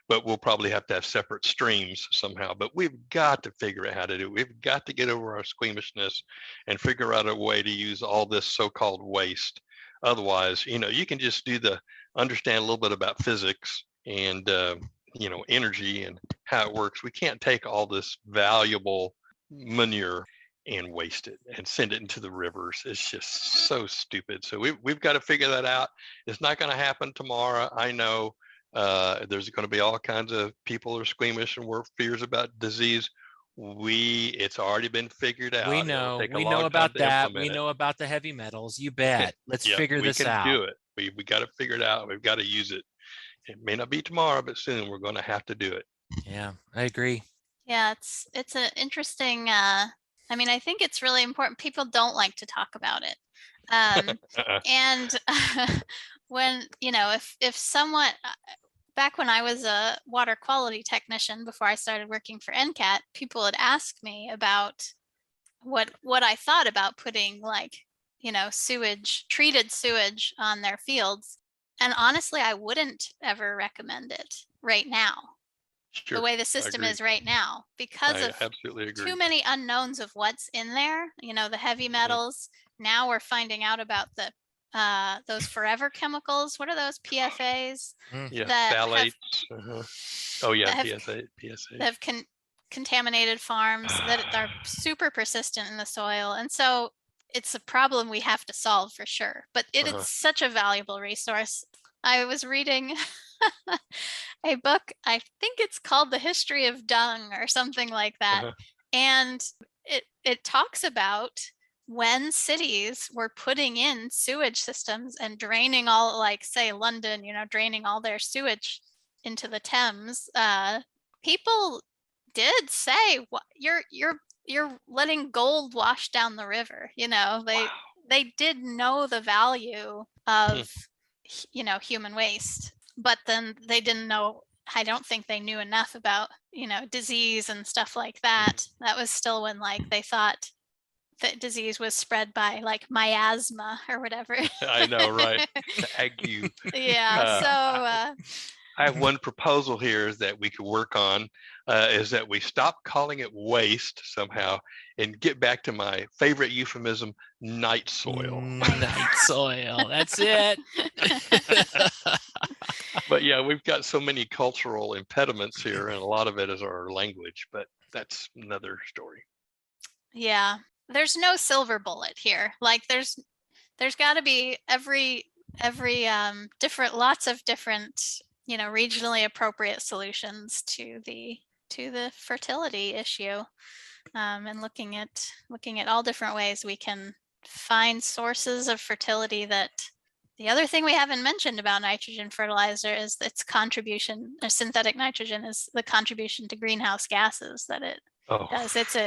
But we'll probably have to have separate streams somehow. But we've got to figure out how to do it. We've got to get over our squeamishness and figure out a way to use all this so-called waste. Otherwise, you can just understand a little bit about physics and, energy and how it works. We can't take all this valuable manure and waste it and send it into the rivers. It's just so stupid. So we've got to figure that out. It's not going to happen tomorrow. I know there's going to be all kinds of people are squeamish and fears about disease. It's already been figured out. We know about that. We know about the heavy metals. You bet. Let's figure this out. We can do it. We got to figure it out. We've got to use it. It may not be tomorrow, but soon we're going to have to do it. Yeah, I agree. Yeah, it's an interesting. I think it's really important. People don't like to talk about it. And when, if someone, back when I was a water quality technician, before I started working for NCAT, people would ask me about what I thought about putting treated sewage on their fields. And honestly, I wouldn't ever recommend it right now. Sure, the way the system is right now, because of too many unknowns of what's in there, the heavy metals. Now we're finding out about those forever chemicals. What are those PFAs? Yeah, phthalates. PSA. That have contaminated farms that are super persistent in the soil. And so it's a problem we have to solve for sure. But it is such a valuable resource. I was reading a book, I think it's called The History of Dung or something like that. And it talks about when cities were putting in sewage systems and draining all, like say London, draining all their sewage into the Thames. People did say, you're letting gold wash down the river. They did know the value of human waste. But then they didn't know, I don't think they knew enough about, disease and stuff like that. That was still when they thought that disease was spread by miasma or whatever. I know, right? The ague. Yeah. So I have one proposal here is that we could work on is that we stop calling it waste somehow and get back to my favorite euphemism, night soil. Night soil. That's it. But yeah, we've got so many cultural impediments here, and a lot of it is our language, but that's another story. Yeah. There's no silver bullet here. There's got to be every different, lots of different regionally appropriate solutions to the fertility issue, and looking at all different ways we can find sources of fertility. That the other thing we haven't mentioned about nitrogen fertilizer is its contribution, or synthetic nitrogen, is the contribution to greenhouse gases that it does. It's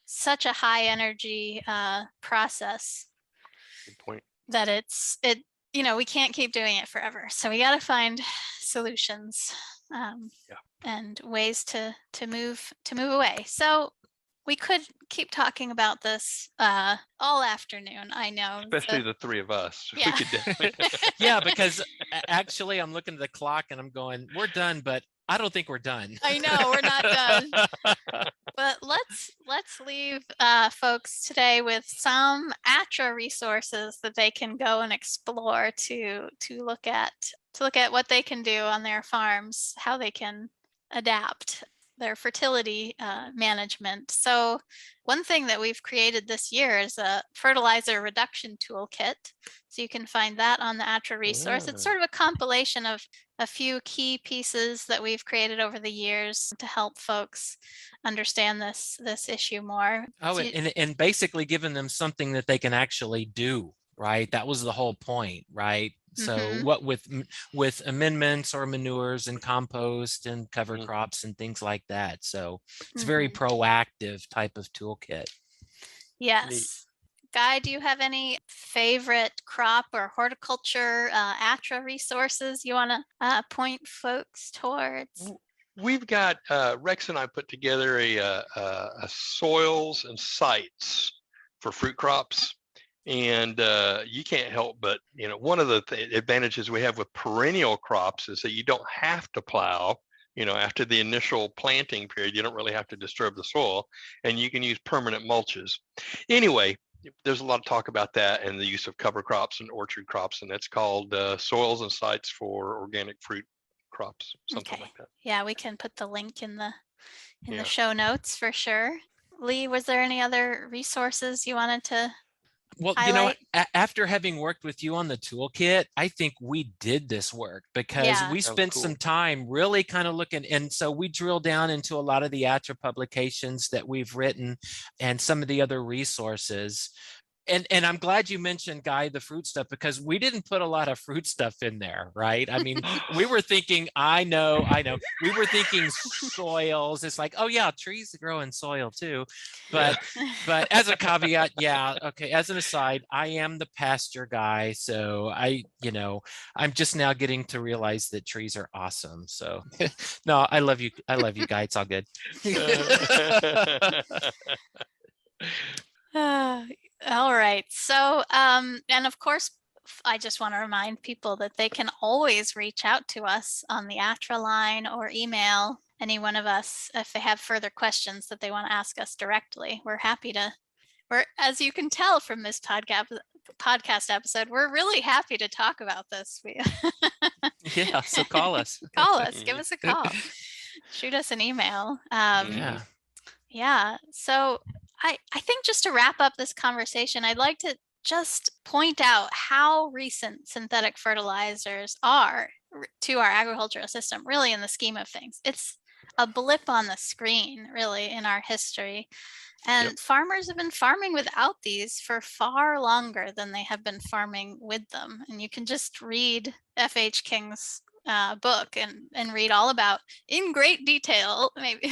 such a high energy process. Good point. That we can't keep doing it forever. So we got to find solutions and ways to move away. So we could keep talking about this all afternoon. I know, especially the three of us. Yeah. We could definitely. Yeah, because actually I'm looking at the clock and I'm going, we're done, but I don't think we're done. I know we're not done. But let's leave folks today with some ATTRA resources that they can go and explore to look at what they can do on their farms, how they can adapt their fertility management. So one thing that we've created this year is a fertilizer reduction toolkit. So you can find that on the ATTRA resource. It's sort of a compilation of a few key pieces that we've created over the years to help folks understand this issue more. Oh, and basically giving them something that they can actually do, right? That was the whole point, right? So what with amendments or manures and compost and cover crops and things like that. So it's a very proactive type of toolkit. Yes. Neat. Guy, do you have any favorite crop or horticulture ATTRA resources you want to point folks towards? We've got Rex and I put together a soils and sites for fruit crops. And you can't help but, one of the advantages we have with perennial crops is that you don't have to plow, after the initial planting period. You don't really have to disturb the soil, and you can use permanent mulches. Anyway, there's a lot of talk about that and the use of cover crops and orchard crops, and that's called Soils and Sites for Organic Fruit Crops, something like that. Yeah, we can put the link in the show notes for sure. Lee, was there any other resources you wanted to Well, highlight? After having worked with you on the toolkit, I think we did this work because we spent some time really kind of looking. And so we drilled down into a lot of the ATTRA publications that we've written and some of the other resources. And I'm glad you mentioned, Guy, the fruit stuff, because we didn't put a lot of fruit stuff in there, right? I mean, we were thinking, I know. We were thinking soils. It's like, oh yeah, trees grow in soil too. But as a caveat, as an aside, I am the pasture guy. So I'm just now getting to realize that trees are awesome. So no, I love you. I love you, Guy. It's all good. All right. So, and of course, I just want to remind people that they can always reach out to us on the ATTRA line or email any one of us if they have further questions that they want to ask us directly. We're happy to, as you can tell from this podcast episode, we're really happy to talk about this. Yeah, so call us. Call us. Give us a call. Shoot us an email. Yeah. So I think just to wrap up this conversation, I'd like to just point out how recent synthetic fertilizers are to our agricultural system, really in the scheme of things. It's a blip on the screen, really, in our history. And farmers have been farming without these for far longer than they have been farming with them. And you can just read F.H. King's book and read all about, in great detail, maybe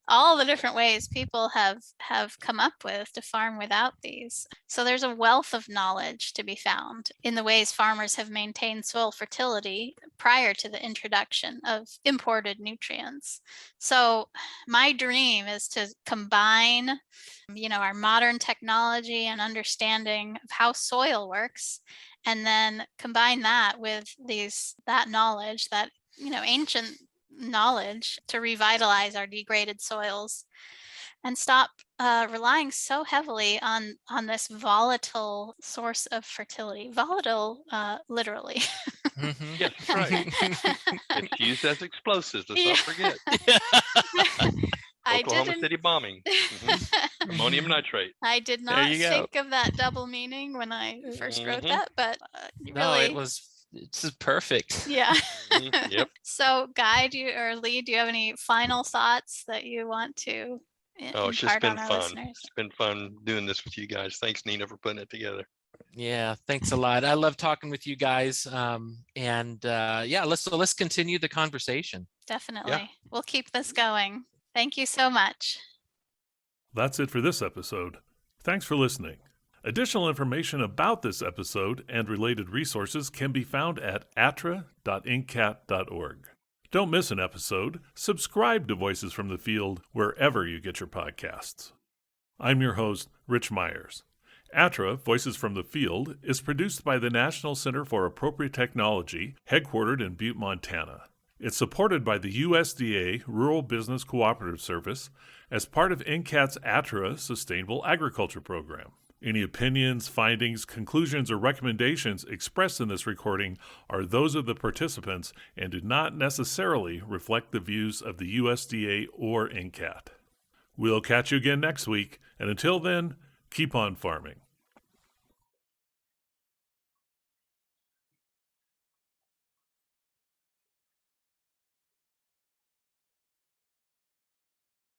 all the different ways people have come up with to farm without these. So there's a wealth of knowledge to be found in the ways farmers have maintained soil fertility prior to the introduction of imported nutrients. So my dream is to combine, our modern technology and understanding of how soil works, and then combine that with that knowledge, that ancient knowledge, to revitalize our degraded soils and stop relying so heavily on this volatile source of fertility. Volatile, literally. Yes, right. It's used as explosives. Let's not forget. Oklahoma City bombing. Ammonium nitrate. I did not think of that double meaning when I first wrote that, but no, it was It's perfect. Yeah. Yep. So Guy, or Lee, do you have any final thoughts that you want to Oh, it's just impart been on our fun. listeners? It's been fun doing this with you guys. Thanks, Nina, for putting it together. Yeah, thanks a lot. I love talking with you guys. Let's continue the conversation. Definitely. Yeah. We'll keep this going. Thank you so much. That's it for this episode. Thanks for listening. Additional information about this episode and related resources can be found at attra.ncat.org. Don't miss an episode. Subscribe to Voices from the Field wherever you get your podcasts. I'm your host, Rich Myers. ATTRA, Voices from the Field, is produced by the National Center for Appropriate Technology, headquartered in Butte, Montana. It's supported by the USDA Rural Business Cooperative Service as part of NCAT's ATTRA Sustainable Agriculture program. Any opinions, findings, conclusions, or recommendations expressed in this recording are those of the participants and do not necessarily reflect the views of the USDA or NCAT. We'll catch you again next week, and until then, keep on farming.